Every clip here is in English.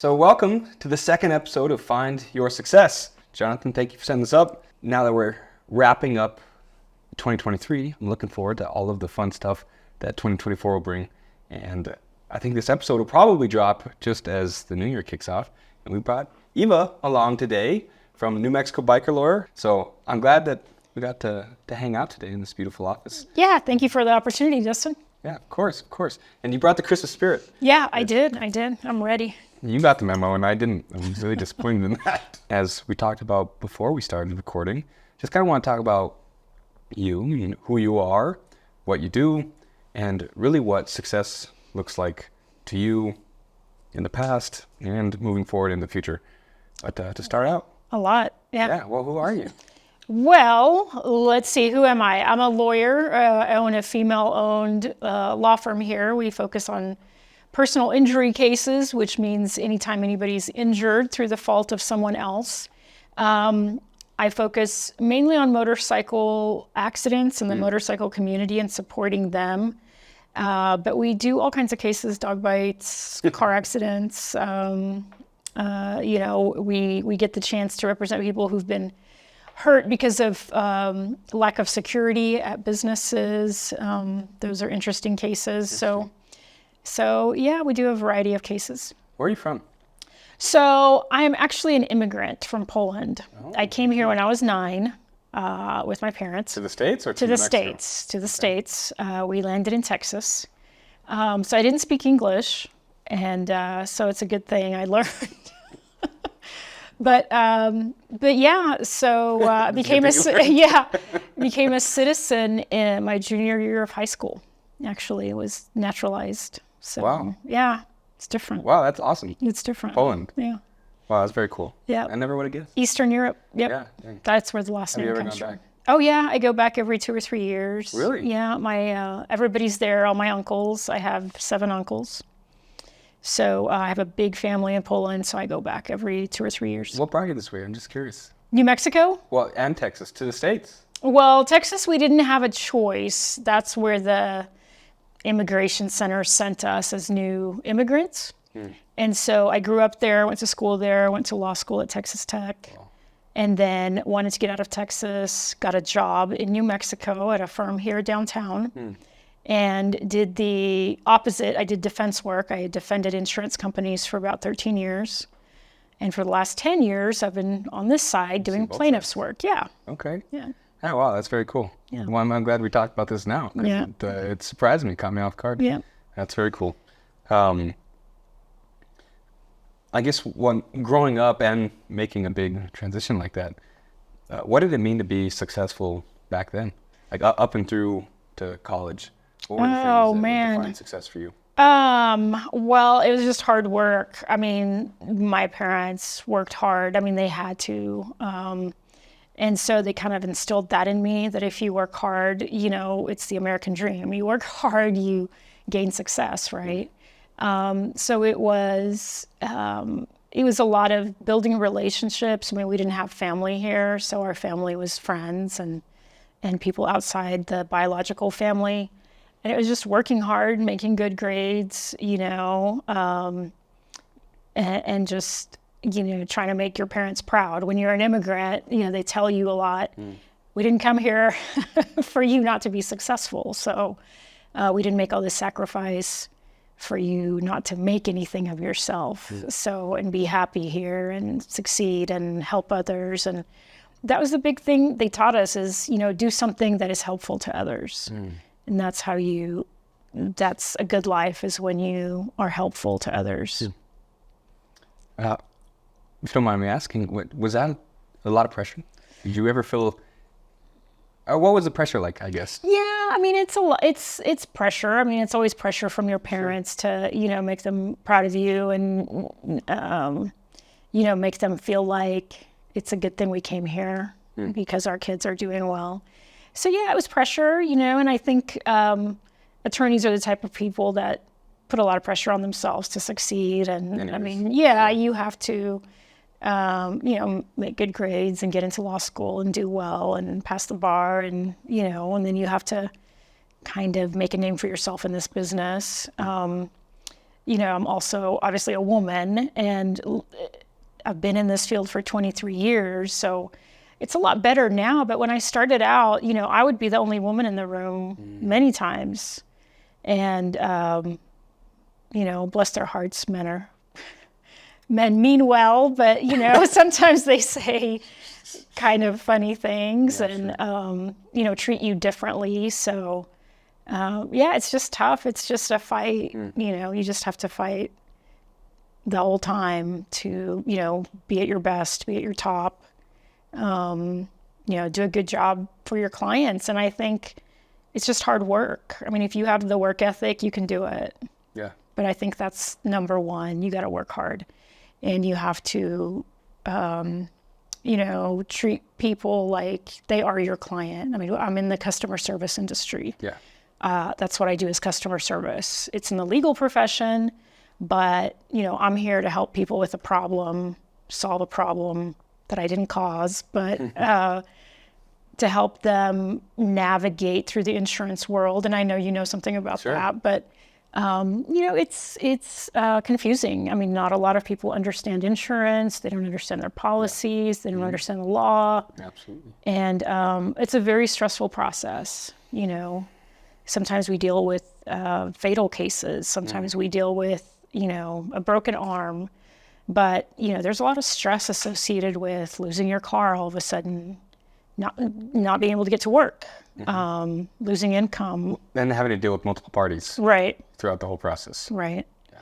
So welcome to the second episode of Find Your Success. Jonathan, thank you for setting this up. Now that we're wrapping up 2023, I'm looking forward to all of the fun stuff that 2024 will bring. And I think this episode will probably drop just as the new year kicks off. And we brought Eva along today from New Mexico Biker Lawyer. So I'm glad that we got to hang out today in this beautiful office. Yeah, thank you for the opportunity, Dustin. Yeah, of course. And you brought the Christmas spirit. Yeah, I did. I'm ready. You got the memo and I didn't. I was really disappointed in that. As we talked about before we started recording, just kind of want to talk about you and who you are, what you do, and really what success looks like to you in the past and moving forward in the future. But to start out. A lot, yeah. Yeah, well, who are you? Well, let's see, who am I? I'm a lawyer. I own a female-owned law firm here. We focus on personal injury cases, which means anytime anybody's injured through the fault of someone else. I focus mainly on motorcycle accidents and the motorcycle community and supporting them. But we do all kinds of cases, dog bites, car accidents. We get the chance to represent people who've been hurt because of lack of security at businesses. Those are interesting cases. So yeah, we do a variety of cases. Where are you from? So I am actually an immigrant from Poland. Oh. I came here when I was 9 with my parents. To the States or to the States? To the States. We landed in Texas. So I didn't speak English, and so it's a good thing I learned. But yeah, so became a citizen in my junior year of high school. Actually, it was naturalized. So wow. Yeah, it's different. Wow, that's awesome. It's different. Poland. Yeah. Wow, that's very cool. Yeah. I never would have guessed. Eastern Europe. Yep. Yeah. That's where the last name comes from. Have you ever gone back? Oh yeah, I go back every 2 or 3 years. Really? Yeah, my everybody's there. All my uncles. I have 7 uncles. So I have a big family in Poland, so I go back every 2 or 3 years. What brought you this way? I'm just curious. New Mexico? Well, and Texas, to the States. Well, Texas, we didn't have a choice. That's where the immigration center sent us as new immigrants. And so I grew up there, went to school there, went to law school at Texas Tech, and then wanted to get out of Texas, got a job in New Mexico at a firm here downtown. And did the opposite. I did defense work. I defended insurance companies for about 13 years. And for the last 10 years, I've been on this side doing plaintiff's work. Yeah. Okay. Yeah. Oh, wow, that's very cool. Yeah. Well, I'm glad we talked about this now. Yeah. It surprised me, caught me off guard. Yeah. That's very cool. I guess growing up and making a big transition like that, what did it mean to be successful back then? Like up and through to college? What were the things that would define success for you? Well, it was just hard work. I mean, my parents worked hard. I mean, they had to. And so they kind of instilled that in me, that if you work hard, it's the American dream. You work hard, you gain success, right? So it was a lot of building relationships. I mean, we didn't have family here, so our family was friends and people outside the biological family. And it was just working hard, making good grades, and just, trying to make your parents proud. When you're an immigrant, they tell you a lot. We didn't come here for you not to be successful. So we didn't make all this sacrifice for you not to make anything of yourself. So, and be happy here and succeed and help others. And that was the big thing they taught us is, do something that is helpful to others. And that's that's a good life, is when you are helpful to others. If you don't mind me asking, was that a lot of pressure? Did you ever feel, what was the pressure like, I guess? Yeah, I mean, it's pressure. I mean, it's always pressure from your parents to, make them proud of you and, make them feel like it's a good thing we came here because our kids are doing well. So yeah, it was pressure, and I think attorneys are the type of people that put a lot of pressure on themselves to succeed. And I mean, you have to, make good grades and get into law school and do well and pass the bar and then you have to kind of make a name for yourself in this business. I'm also obviously a woman, and I've been in this field for 23 years. So it's a lot better now. But when I started out, I would be the only woman in the room many times. And, bless their hearts, men mean well, but, sometimes they say kind of funny things and, treat you differently. So, it's just tough. It's just a fight. You just have to fight the whole time to, be at your best, be at your top, do a good job for your clients. And I think it's just hard work. I mean, if you have the work ethic, you can do it. Yeah. But I think that's number one. You got to work hard, and you have to, treat people like they are your client. I mean, I'm in the customer service industry. Yeah. That's what I do, is customer service. It's in the legal profession, but, I'm here to help people with a problem, solve a problem that I didn't cause, but to help them navigate through the insurance world. And I know you know something about that, but, it's confusing. I mean, not a lot of people understand insurance. They don't understand their policies. They don't understand the law. Absolutely. And it's a very stressful process, Sometimes we deal with fatal cases. Sometimes we deal with, a broken arm. But, there's a lot of stress associated with losing your car all of a sudden, not being able to get to work, losing income. And having to deal with multiple parties. Right. Throughout the whole process. Right. Yeah.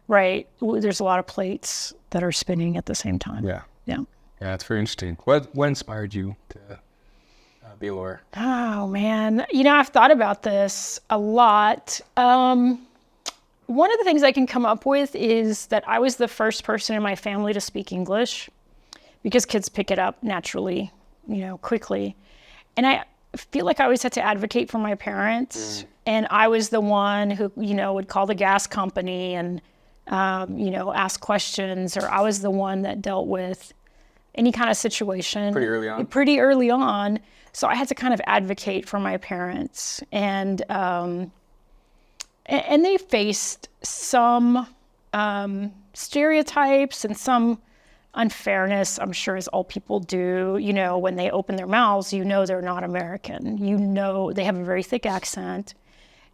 Right. There's a lot of plates that are spinning at the same time. Yeah. Yeah. Yeah, it's very interesting. What inspired you to be a lawyer? Oh, man. I've thought about this a lot. One of the things I can come up with is that I was the first person in my family to speak English, because kids pick it up naturally, quickly. And I feel like I always had to advocate for my parents. And I was the one who, would call the gas company and, ask questions, or I was the one that dealt with any kind of situation. Pretty early on? Pretty early on. So I had to kind of advocate for my parents. And they faced some stereotypes and some unfairness, I'm sure, as all people do. When they open their mouths, they're not American. They have a very thick accent.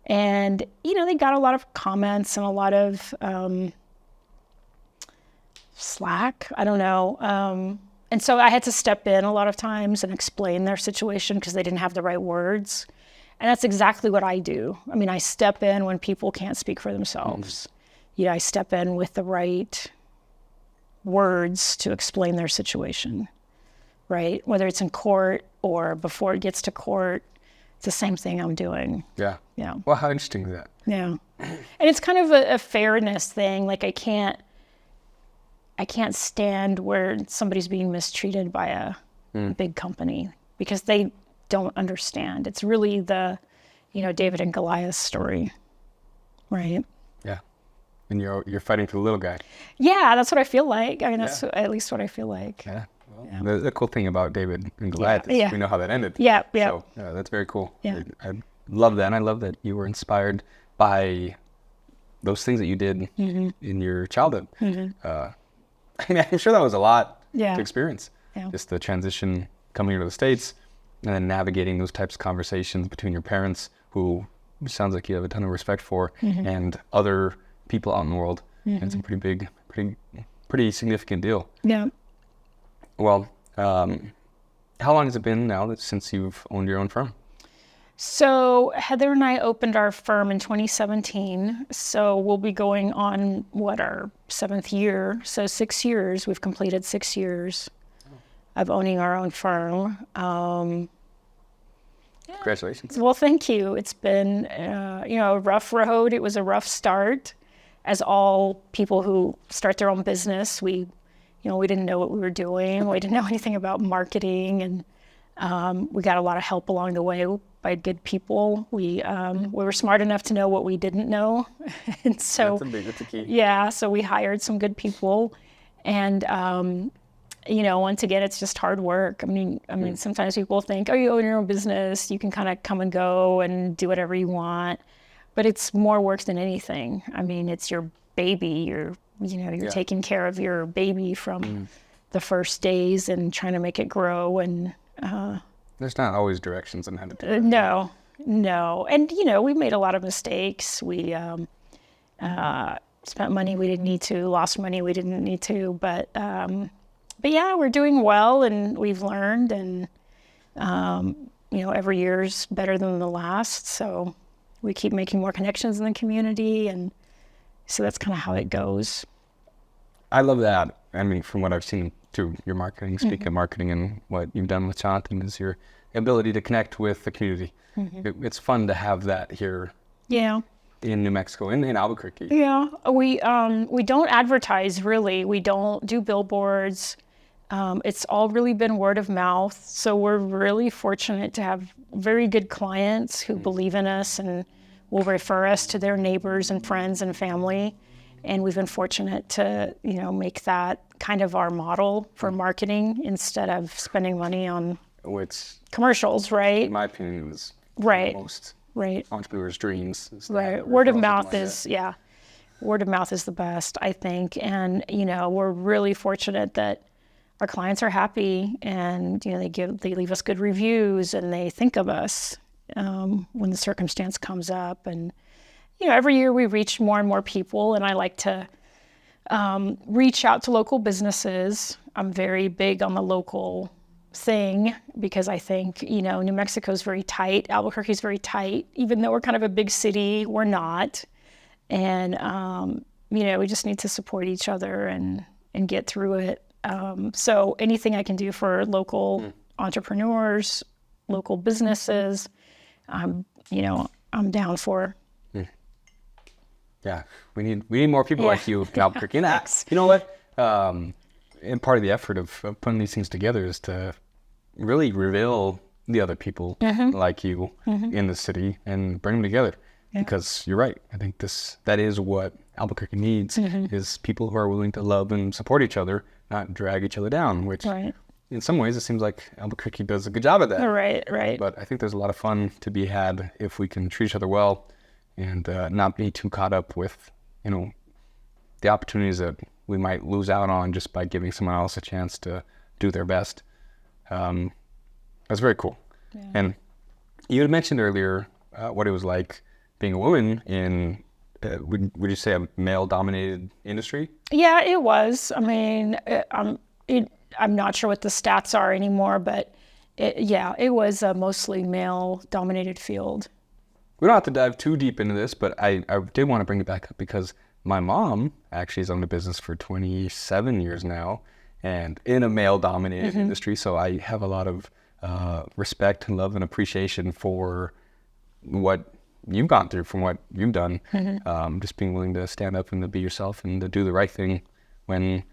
And, they got a lot of comments and a lot of slack. I don't know. And so I had to step in a lot of times and explain their situation because they didn't have the right words. And that's exactly what I do. I mean, I step in when people can't speak for themselves. I step in with the right words to explain their situation, right? Whether it's in court or before it gets to court, it's the same thing I'm doing. Yeah. Yeah. Well, how interesting is that? Yeah. And it's kind of a fairness thing. Like, I can't stand where somebody's being mistreated by a big company, because they don't understand. It's really the, David and Goliath story, right? Yeah. And you're fighting for the little guy. Yeah, that's what I feel like. I mean, that's at least what I feel like. Yeah. Well, the cool thing about David and Goliath is we know how that ended. Yeah, yeah. So that's very cool. Yeah. I love that. And I love that you were inspired by those things that you did in your childhood. I mean, I'm sure that was a lot to experience. Yeah. Just the transition coming here to the States and then navigating those types of conversations between your parents, who sounds like you have a ton of respect for, and other people out in the world. It's a pretty big, pretty significant deal. Yeah. Well, how long has it been now since you've owned your own firm? So Heather and I opened our firm in 2017. So we'll be going on, our 7th year. So 6 years, we've completed 6 years of owning our own firm. Congratulations. Well, thank you. It's been, a rough road. It was a rough start. As all people who start their own business, we didn't know what we were doing. We didn't know anything about marketing, and we got a lot of help along the way by good people. We were smart enough to know what we didn't know, and so that's a key. Yeah, so we hired some good people, and once again, it's just hard work. I mean, sometimes people think, oh, you own your own business, you can kind of come and go and do whatever you want. But it's more work than anything. I mean, it's your baby. You're taking care of your baby from the first days and trying to make it grow. And there's not always directions on how to do it. No. And, we made a lot of mistakes. We spent money we didn't need to, lost money we didn't need to. But yeah, we're doing well, and we've learned, and, every year's better than the last. So we keep making more connections in the community. And so that's kind of how it goes. I love that. I mean, from what I've seen through your marketing, speaking of marketing, and what you've done with Jonathan, is your ability to connect with the community. It's fun to have that here. Yeah. In New Mexico, in Albuquerque. Yeah, we don't advertise really. We don't do billboards. It's all really been word of mouth. So we're really fortunate to have very good clients who believe in us and will refer us to their neighbors and friends and family. And we've been fortunate to, make that kind of our model for marketing instead of spending money on commercials, right? In my opinion, it was right. Most right. entrepreneurs' dreams. Right. Word of mouth is, word of mouth is the best, I think. And, we're really fortunate that our clients are happy, and, they leave us good reviews, and they think of us when the circumstance comes up. And, every year we reach more and more people, and I like to reach out to local businesses. I'm very big on the local thing because I think, New Mexico is very tight. Albuquerque is very tight. Even though we're kind of a big city, we're not. And, we just need to support each other and get through it. So anything I can do for local entrepreneurs, local businesses, I'm down for. Yeah, we need more people like you in Albuquerque. And you know what? And part of the effort of putting these things together is to really reveal the other people like you in the city and bring them together. Yeah. Because you're right. I think that is what Albuquerque needs is people who are willing to love and support each other, not drag each other down, which in some ways it seems like Albuquerque does a good job of that. Right. But I think there's a lot of fun to be had if we can treat each other well and not be too caught up with, the opportunities that we might lose out on just by giving someone else a chance to do their best. That's very cool. Yeah. And you had mentioned earlier what it was like being a woman in, would you say, a male-dominated industry? Yeah, it was. I mean, I'm not sure what the stats are anymore, but it was a mostly male-dominated field. We don't have to dive too deep into this, but I did want to bring it back up because my mom actually has owned a business for 27 years now, and in a male-dominated industry, so I have a lot of respect and love and appreciation for what you've gone through, from what you've done, just being willing to stand up and to be yourself and to do the right thing when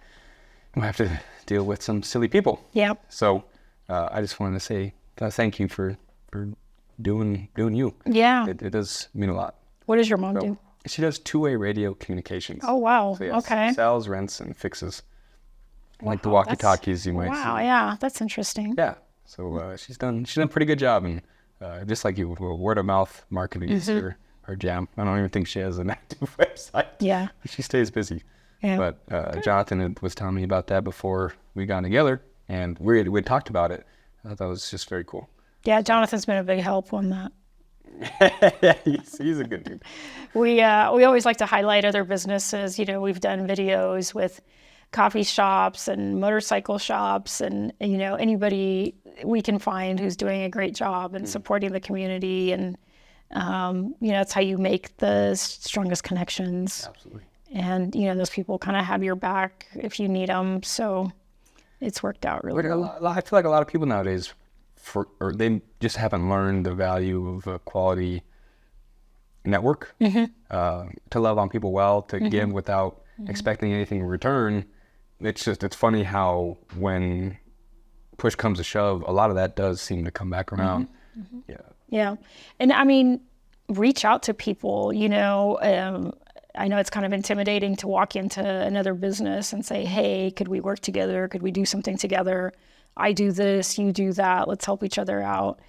you have to deal with some silly people. Yeah. So I just wanted to say thank you for doing you. Yeah. It does mean a lot. What does your mom do? She does two-way radio communications. Oh, wow. So, yes, okay. Sells, rents, and fixes. Like the walkie-talkies you might see. Wow, yeah, that's interesting. Yeah. So she's done a pretty good job, and just like you, word of mouth marketing is her jam. I don't even think she has an active website. Yeah. She stays busy. Yeah. But Jonathan was telling me about that before we got together, and we talked about it. I thought that was just very cool. Yeah, Jonathan's been a big help on that. He's a good dude. We always like to highlight other businesses. We've done videos with coffee shops and motorcycle shops and, anybody we can find who's doing a great job and supporting the community. And, that's how you make the strongest connections. Absolutely. And, those people kind of have your back if you need them. So it's worked out really well. I feel like a lot of people nowadays, or they just haven't learned the value of a quality network, to love on people well, to give without expecting anything in return. It's funny how when push comes to shove, a lot of that does seem to come back around. Yeah. And I mean, reach out to people, I know it's kind of intimidating to walk into another business and say, hey, could we work together? Could we do something together? I do this, you do that, let's help each other out.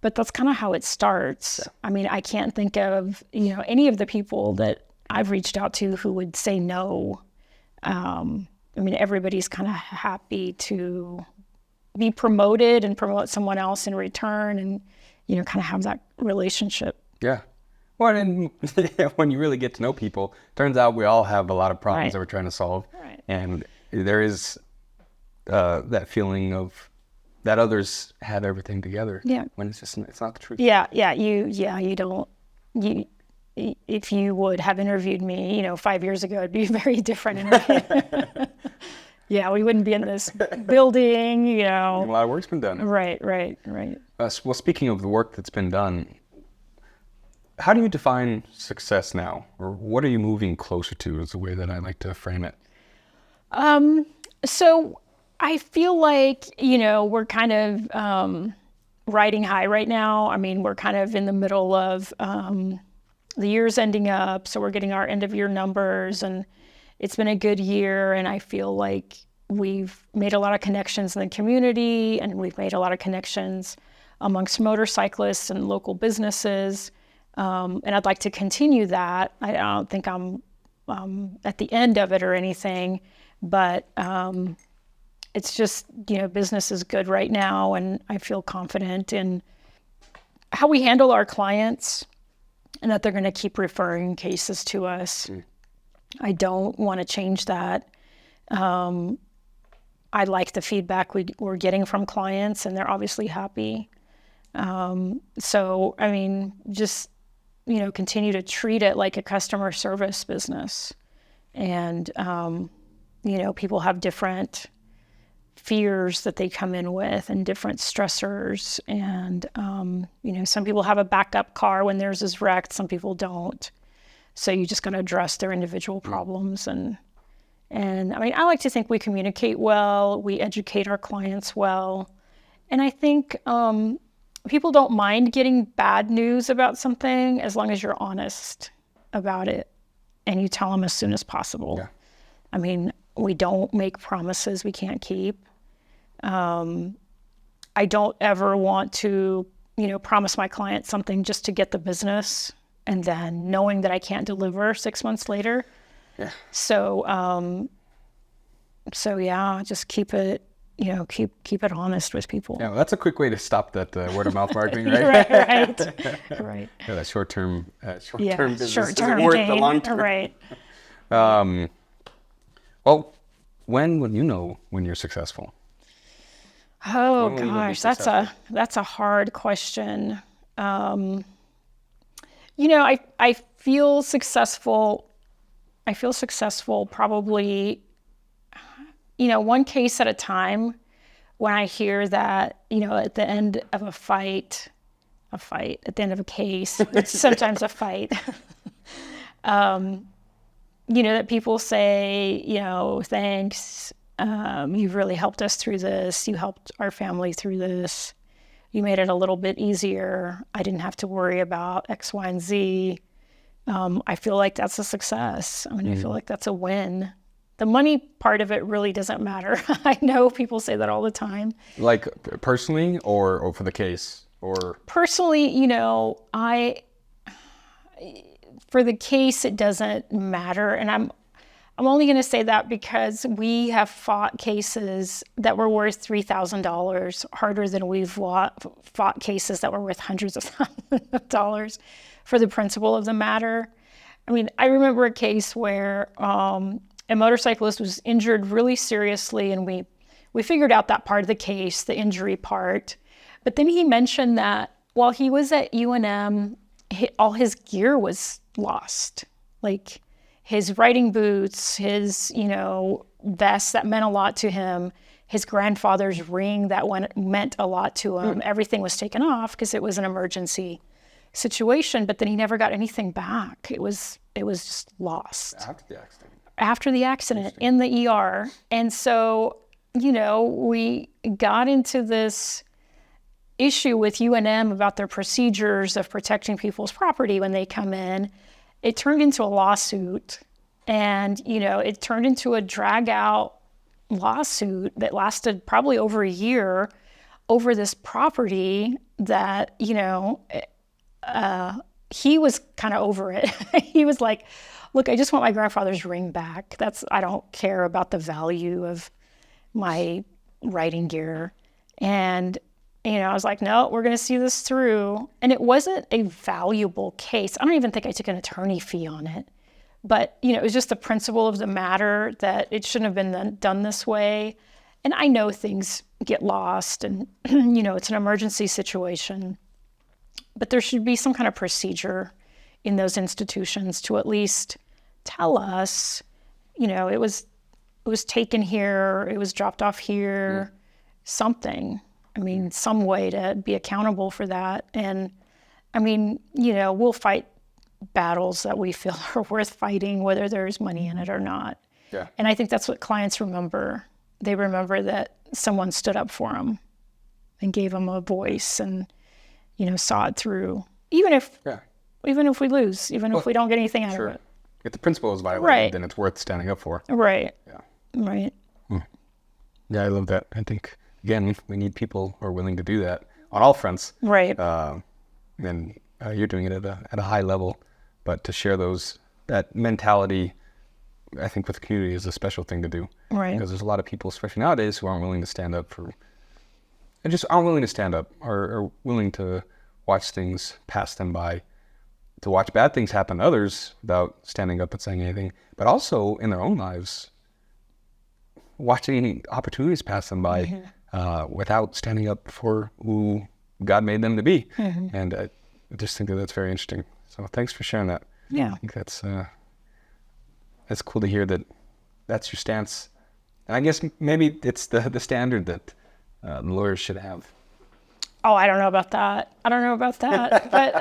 But that's kind of how it starts. Yeah. I mean, I can't think of, any of the people that I've reached out to who would say no. I mean, everybody's kind of happy to be promoted and promote someone else in return, and kind of have that relationship. Yeah. Well, and when you really get to know people, turns out we all have a lot of problems Right. that we're trying to solve. Right. And there is that feeling of that others have everything together. Yeah. When it's not the truth. Yeah. You don't, if you would have interviewed me, 5 years ago, it'd be a very different interview. Yeah, we wouldn't be in this building, A lot of work's been done. Right. Well, speaking of the work that's been done, how do you define success now? Or what are you moving closer to is the way that I like to frame it. So I feel like, we're kind of riding high right now. I mean, we're kind of in the middle of the year's ending up, so we're getting our end of year numbers, and it's been a good year, and I feel like we've made a lot of connections in the community, and we've made a lot of connections amongst motorcyclists and local businesses, and I'd like to continue that. I don't think I'm at the end of it or anything, but it's just, business is good right now, and I feel confident in how we handle our clients and that they're going to keep referring cases to us. I don't want to change that. I like the feedback we're getting from clients, and they're obviously happy. So, I mean, just, continue to treat it like a customer service business. And, people have different fears that they come in with and different stressors. And, some people have a backup car when theirs is wrecked. Some people don't. So you just got to address their individual problems. And I mean, I like to think we communicate well, we educate our clients well. And I think people don't mind getting bad news about something as long as you're honest about it and you tell them as soon as possible. Yeah. I mean, we don't make promises we can't keep. I don't ever want to, promise my client something just to get the business and then knowing that I can't deliver 6 months later. Yeah. So yeah, just keep it, keep it honest with people. Yeah, well, that's a quick way to stop that word of mouth marketing, right? Right. Yeah, that short-term business short-term isn't worth the gain. long-term. Right. Well, when will you know when you're successful? Oh When will you be gosh, successful? that's a hard question. I feel successful. I feel successful probably, one case at a time. When I hear that, at the end of a fight, at the end of a case, it's sometimes a fight, that people say, thanks, you've really helped us through this. You helped our family through this. You made it a little bit easier. I didn't have to worry about X, Y, and Z. I feel like that's a success. I mean, I feel like that's a win. The money part of it really doesn't matter. I know people say that all the time. Like Personally or for the case? Or personally, for the case, it doesn't matter. And I'm only going to say that because we have fought cases that were worth $3,000 harder than we've fought cases that were worth hundreds of thousands of dollars for the principle of the matter. I mean, I remember a case where a motorcyclist was injured really seriously, and we figured out that part of the case, the injury part. But then he mentioned that while he was at UNM, all his gear was lost. Like his riding boots, his, vest that meant a lot to him, his grandfather's ring that meant a lot to him. Everything was taken off because it was an emergency situation, but then he never got anything back. It was just lost. After the accident in the ER. And so, we got into this issue with UNM about their procedures of protecting people's property when they come in. It turned into a lawsuit, and, it turned into a drag out lawsuit that lasted probably over a year over this property that, he was kind of over it. He was like, look, I just want my grandfather's ring back. I don't care about the value of my writing gear. And, I was like, no, we're going to see this through. And it wasn't a valuable case. I don't even think I took an attorney fee on it. But, it was just the principle of the matter that it shouldn't have been done this way. And I know things get lost and, it's an emergency situation. But there should be some kind of procedure in those institutions to at least tell us, it was taken here, it was dropped off here, something. I mean, some way to be accountable for that. And I mean, we'll fight battles that we feel are worth fighting, whether there's money in it or not. Yeah. And I think that's what clients remember. They remember that someone stood up for them and gave them a voice and, saw it through. Even if we lose, if we don't get anything out of it. If the principle is violated, Right. then it's worth standing up for. Right. Yeah. Right. Yeah, I love that. I think, again, we need people who are willing to do that on all fronts. Right. And you're doing it at a high level, but to share that mentality, I think with the community is a special thing to do. Right. Because there's a lot of people, especially nowadays, who aren't willing to stand up and just aren't willing to stand up or willing to watch things pass them by, to watch bad things happen to others without standing up and saying anything, but also in their own lives, watching opportunities pass them by without standing up for who God made them to be. Mm-hmm. And I just think that's very interesting. So thanks for sharing that. Yeah. I think that's cool to hear that that's your stance. And I guess maybe it's the standard that lawyers should have. Oh, I don't know about that. But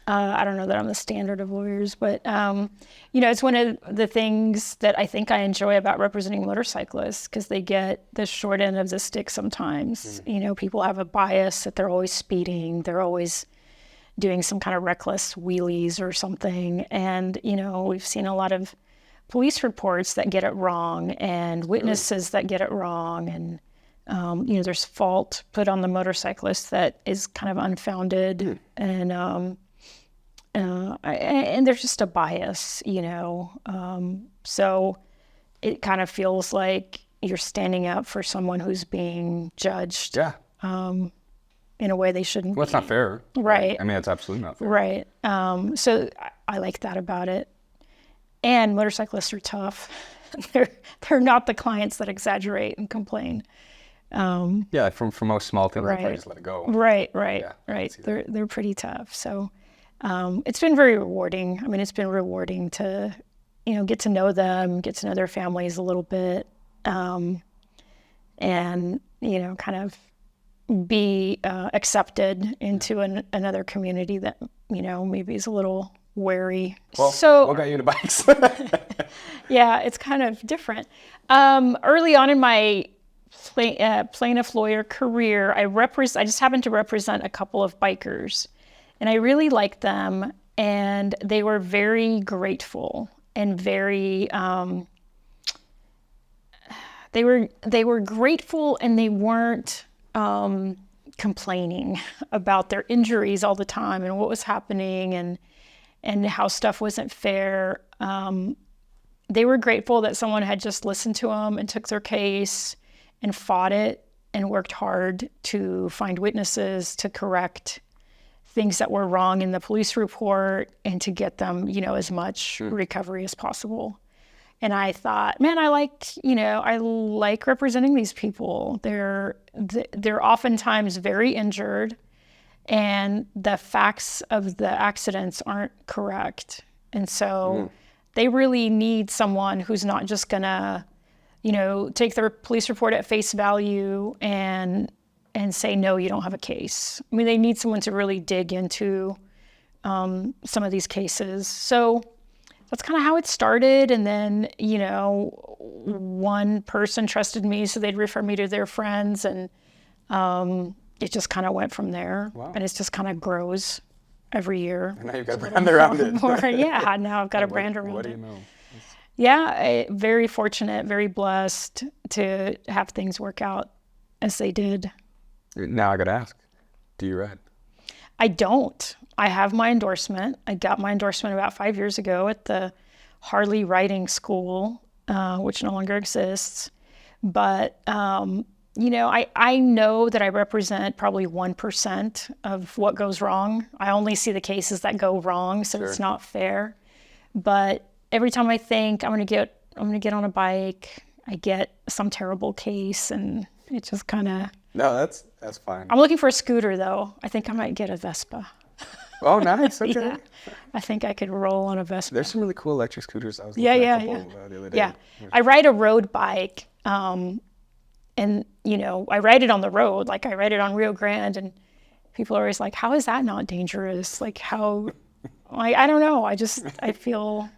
I don't know that I'm the standard of lawyers, but it's one of the things that I think I enjoy about representing motorcyclists, because they get the short end of the stick sometimes. People have a bias that they're always speeding, they're always doing some kind of reckless wheelies or something. And, we've seen a lot of police reports that get it wrong and witnesses that get it wrong. And, there's fault put on the motorcyclist that is kind of unfounded. And there's just a bias, so it kind of feels like you're standing up for someone who's being judged in a way they shouldn't be. Well, it's not fair. Right. I mean, it's absolutely not fair. Right. So I like that about it. And motorcyclists are tough. They're not the clients that exaggerate and complain. For most small things, right. They just let it go. Right. Yeah, They're pretty tough. So it's been very rewarding. I mean, it's been rewarding to, get to know them, get to know their families a little bit, and, kind of be accepted into another community that, maybe is a little wary. Well, so what got you into bikes? Yeah, it's kind of different. Early on in my plaintiff lawyer career, I just happened to represent a couple of bikers. And I really liked them, and they were very grateful and very, they were grateful, and they weren't complaining about their injuries all the time and what was happening and how stuff wasn't fair. They were grateful that someone had just listened to them and took their case and fought it and worked hard to find witnesses to correct things that were wrong in the police report and to get them, as much recovery as possible. And I thought, man, I like representing these people. They're oftentimes very injured, and the facts of the accidents aren't correct. And so they really need someone who's not just gonna, take their police report at face value and say, no, you don't have a case. I mean, they need someone to really dig into some of these cases. So that's kind of how it started. And then, one person trusted me, so they'd refer me to their friends, and it just kind of went from there. Wow. And it just kind of grows every year. And now you've got a brand around it. Now I've got a brand around it. What do you know? Very fortunate, very blessed to have things work out as they did. Now I got to ask, do you ride? I don't. I have my endorsement. I got my endorsement about 5 years ago at the Harley Riding School, which no longer exists. But, I know that I represent probably 1% of what goes wrong. I only see the cases that go wrong, so It's not fair. But every time I think I'm going to get on a bike, I get some terrible case, and it just kind of... No, that's fine. I'm looking for a scooter, though. I think I might get a Vespa. Oh, nice. Okay. Yeah. I think I could roll on a Vespa. There's some really cool electric scooters. I was looking at a couple the other day. Yeah. I ride a road bike, and, I ride it on the road. Like, I ride it on Rio Grande, and people are always like, how is that not dangerous? Like, how... I don't know. I feel...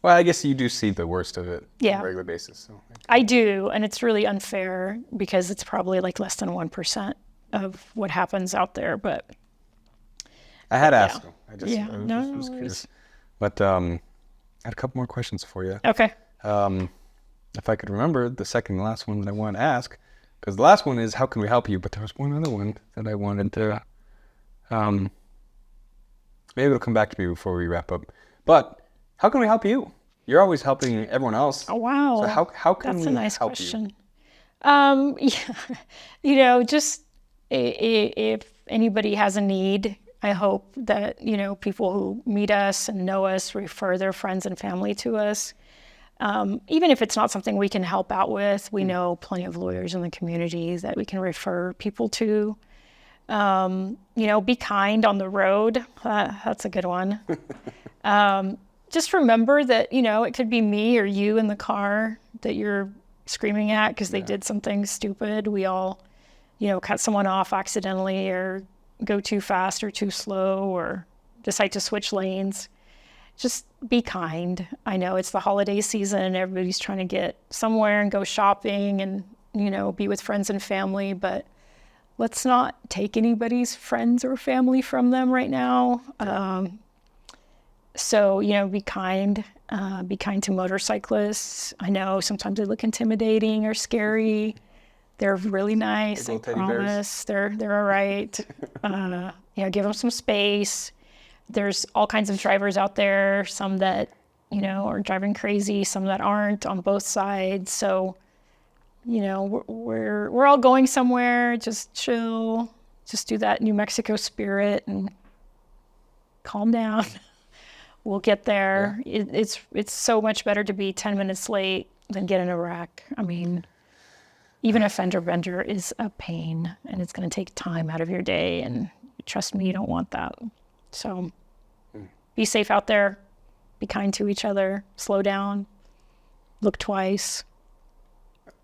Well, I guess you do see the worst of it on a regular basis. So. I do, and it's really unfair because it's probably like less than 1% of what happens out there. But I had asked them. I was curious. But I had a couple more questions for you. Okay. If I could remember the second and last one that I wanted to ask, because the last one is how can we help you? But there was one other one that I wanted to. Maybe it'll come back to me before we wrap up. But how can we help you? You're always helping everyone else. Oh, wow. So how can That's we a nice help question. you? Just if anybody has a need, I hope that, people who meet us and know us refer their friends and family to us. Even if it's not something we can help out with, we know plenty of lawyers in the community that we can refer people to. Be kind on the road. That's a good one. Just remember that, it could be me or you in the car that you're screaming at because they did something stupid. We all, cut someone off accidentally or go too fast or too slow or decide to switch lanes. Just be kind. I know it's the holiday season and everybody's trying to get somewhere and go shopping and, be with friends and family, but let's not take anybody's friends or family from them right now. So, be kind. Be kind to motorcyclists. I know sometimes they look intimidating or scary. They're really nice, I promise. They're all right. Give them some space. There's all kinds of drivers out there, some that, are driving crazy, some that aren't on both sides. So, we're all going somewhere. Just chill. Just do that New Mexico spirit and calm down. We'll get there. Yeah. It's so much better to be 10 minutes late than get in a wreck. I mean, even a fender bender is a pain, and it's going to take time out of your day. And trust me, you don't want that. So be safe out there. Be kind to each other. Slow down. Look twice.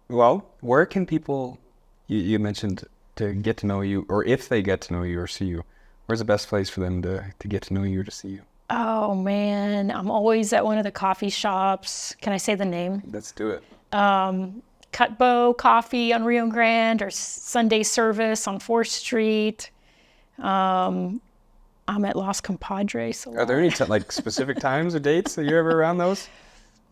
Well, where can people, you mentioned to get to know you, or if they get to know you or see you, where's the best place for them to get to know you or to see you? Oh, man. I'm always at one of the coffee shops. Can I say the name? Let's do it. Cutbow Coffee on Rio Grande or Sunday Service on 4th Street. I'm at Los Compadres. Are there any specific times or dates that you're ever around those?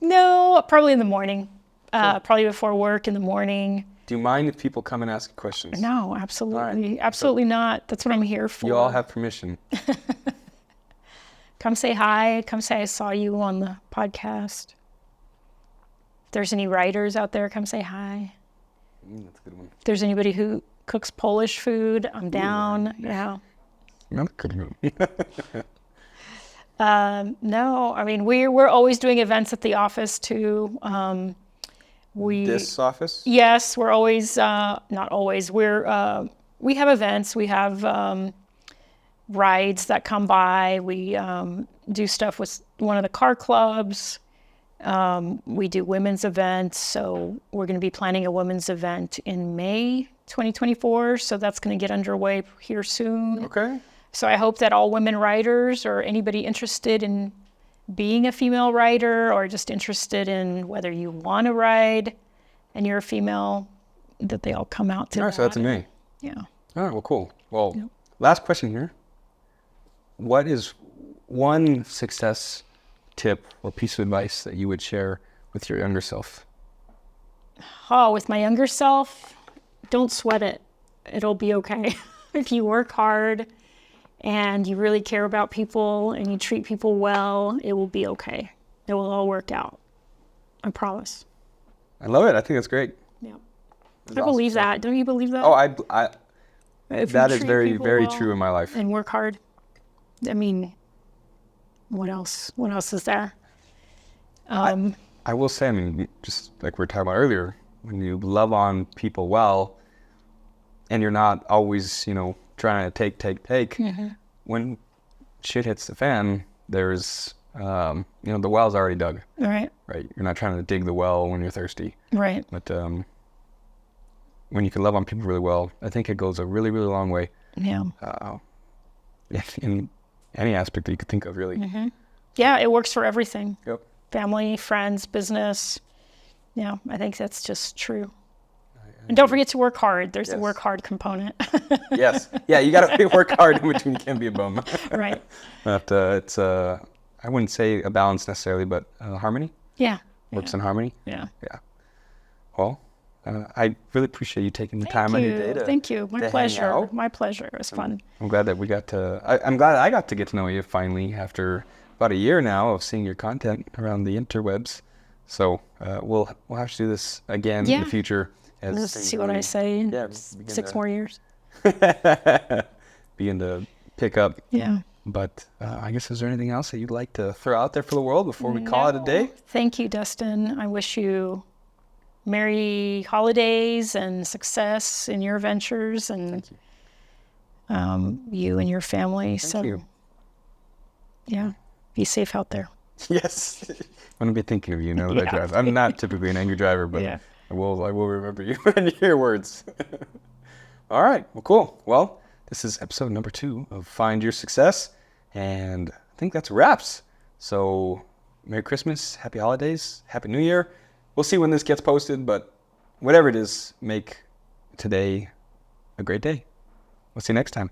No, probably in the morning. Sure. Probably before work in the morning. Do you mind if people come and ask questions? No, absolutely. Right. Absolutely not. That's what I'm here for. You all have permission. Come say hi. Come say I saw you on the podcast. If there's any writers out there, come say hi. That's a good one. If there's anybody who cooks Polish food, I'm down. Yeah. Not a good one. No, I mean, we're always doing events at the office too. This office? Yes, we're always, not always, we have events. We have rides that come by. We do stuff with one of the car clubs. We do women's events. So we're going to be planning a women's event in May 2024. So that's going to get underway here soon. Okay. So I hope that all women riders or anybody interested in being a female rider or just interested in whether you want to ride and you're a female, that they all come out to that. So that's me. Yeah. All right, well, cool. Well, Last question here. What is one success tip or piece of advice that you would share with your younger self? Oh, with my younger self, don't sweat it. It'll be okay. If you work hard, and you really care about people and you treat people well, it will be okay. It will all work out. I promise. I love it. I think that's great. Yeah. That's I believe awesome. that. Don't you believe that? Oh, If you that is treat very, people very well true in my life. and work hard. I mean, what else? What else is there? I will say, I mean, just like we were talking about earlier, when you love on people well, and you're not always, trying to take, Mm-hmm. when shit hits the fan, there's, the well's already dug, Right. right? You're not trying to dig the well when you're thirsty. Right. But when you can love on people really well, I think it goes a really, really long way. Yeah. In any aspect that you could think of, really. Mm-hmm. Yeah, it works for everything. Yep. Family, friends, business. Yeah, I think that's just true. And don't forget to work hard. There's the work hard component. Yes. Yeah, you got to work hard in between. You can't be a bum. Right. But it's, I wouldn't say a balance necessarily, but harmony. Yeah. Works in harmony. Yeah. Yeah. Well, I really appreciate you taking the time on your day to Thank you. My hang pleasure. out. My pleasure. It was fun. I'm glad that we got to, I'm glad I got to get to know you finally after about a year now of seeing your content around the interwebs. So we'll have to do this again in the future. Let's see what I say in 6 more years. Begin to pick up. Yeah. But I guess, is there anything else that you'd like to throw out there for the world before we call it a day? Thank you, Dustin. I wish you merry holidays and success in your ventures, and you and your family. Thank you. Yeah, be safe out there. Yes. I'm going to be thinking of you now that I drive. I'm not typically an angry driver, but I will remember you and your words. All right. Well, cool. Well, this is episode number 2 of Find Your Success, and I think that's wraps. So Merry Christmas, Happy Holidays, Happy New Year. We'll see when this gets posted, but whatever it is, make today a great day. We'll see you next time.